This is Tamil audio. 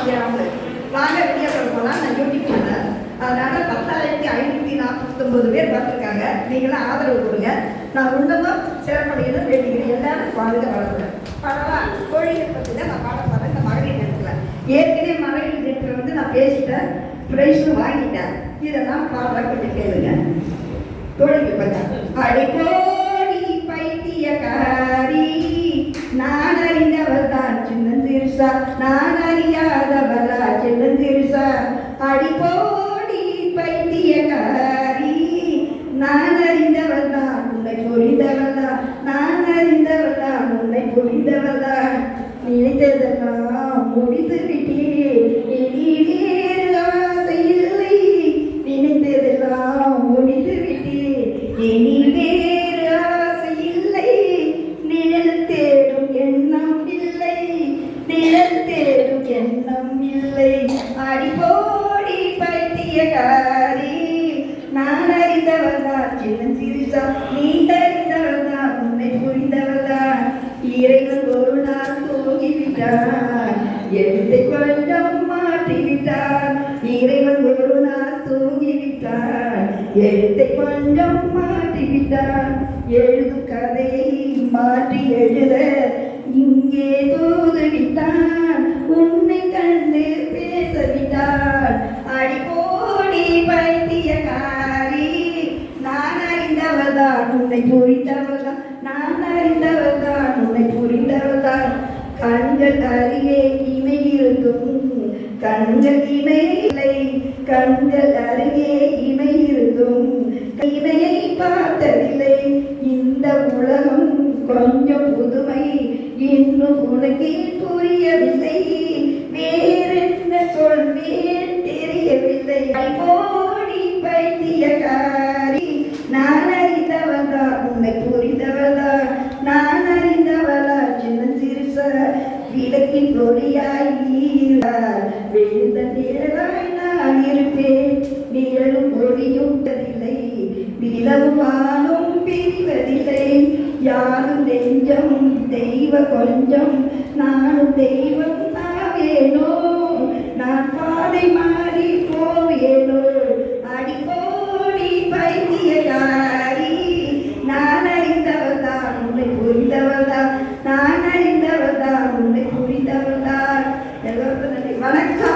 கிராமம். வாங்க வெளியே போகலாம். நான் யூடியூப் சேனல், அதனால 10,549 பேர் பார்த்துருக்காங்க. நீங்களாம் ஆதரவு கொடுங்க. நான் உள்ளதும் சிறப்படையதும் வேண்டிக்கிறேன். எல்லாரும் வாழ்க வளர்க்குறேன். பரவாயில்ல, கோழிகள் பற்றி தான் நான் பாட போகிறேன். இந்த மகளிர் நேரத்தில் ஏற்கனவே மகளிர் நேரத்தில் வந்து நான் பேசிட்டேன், ப்ரைஸும் வாங்கிட்டேன். இதெல்லாம் பாடுற கொஞ்சம் கேளுங்க. கோழிகள் பற்றி அடிக்கோடி பைத்தியக்காரி, நான் அறிந்தவர் தான் சின்னஞ்சிறுசா, நான் அறியாதவரா சின்னஞ்சிறுசா. அடிப்போடி பைத்தியக்காரி, நான் அறிந்தவர் தான் உன்னை புரிந்தவர் தான், நான் அறிந்தவர் தான் உன்னை புரிந்தவர் தான். நினைத்ததெல்லாம் முடித்து விட்டேன், இனி வேறு ஆசை இல்லை. நினைத்ததெல்லாம் முடித்து விட்டேன், இனி வேறு ஆசை இல்லை. நிழல் தேடும் எண்ணம் இல்லை, நிழல் தேடும் எண்ணம் இல்லை. அடிப்போடி பைத்தியக்காரி, நான் அறிந்தவர் தான் சின்னஞ்சிறுசா, நீ அறிந்தவர் தான் உன்னை புரிந்தவர் தான். இறைவன் ஒரு நாள் தூங்கிவிட்டான், எழுத்தை கொஞ்சம் மாற்றிவிட்டான். இறைவன் ஒரு நாள் தூங்கிவிட்டான், எழுத்தை கொஞ்சம் மாற்றிவிட்டான். எழுதும் கதையை மாற்றி எழுத இங்கே தூதுவிட்டான், உன்னை கண்டு பேசவிட்டான். அடிப்போடி பைத்தியக்காரி, நான் அறிந்தவர் தான் உன்னை புரிந்தவர் தான், நான் அறிந்தவர் தான் உன்னை புரிந்தவர் தான். கண்கள் அருகே இணை இருந்தும் கண்கள் இணை இல்லை, கண்கள் அருகே இணை இருந்தும் இணையை பார்த்ததில்லை. இந்த உலகம் கொஞ்சம் புதுமை, இன்னும் உனக்கே புரியவில்லை. வேறென்ன சொல்வேன் தெரியவில்லை. போடி பைத்தியக்காரி, நான் அறிந்தவர் தான் உன்னை புரிந்தவர் தான், நான் அறிந்தவளா சின்னஞ்சிறுசா. விளக்கின் ஒளியாய் நீரார், விழுந்த நிழலாய் நான் இருப்பேன். நிழலும் ஒளியும் இல்லை, நிலவும் வானும் பிரிவதில்லை. யாரும் நெஞ்சம் தெய்வ கொஞ்சம், நானும் தெய்வம் ஆவேனோ, நான் பாதை மாறி போவேனோ. அடிப்போடி பைத்தியக்காரி, நான் அறிந்தவர் தான் உன்னை புரிந்தவர் தான், நான் அறிந்தவர் தான் உன்னை புரிந்தவர் தான். எல்லோருக்கும் நன்றி. வணக்கம்.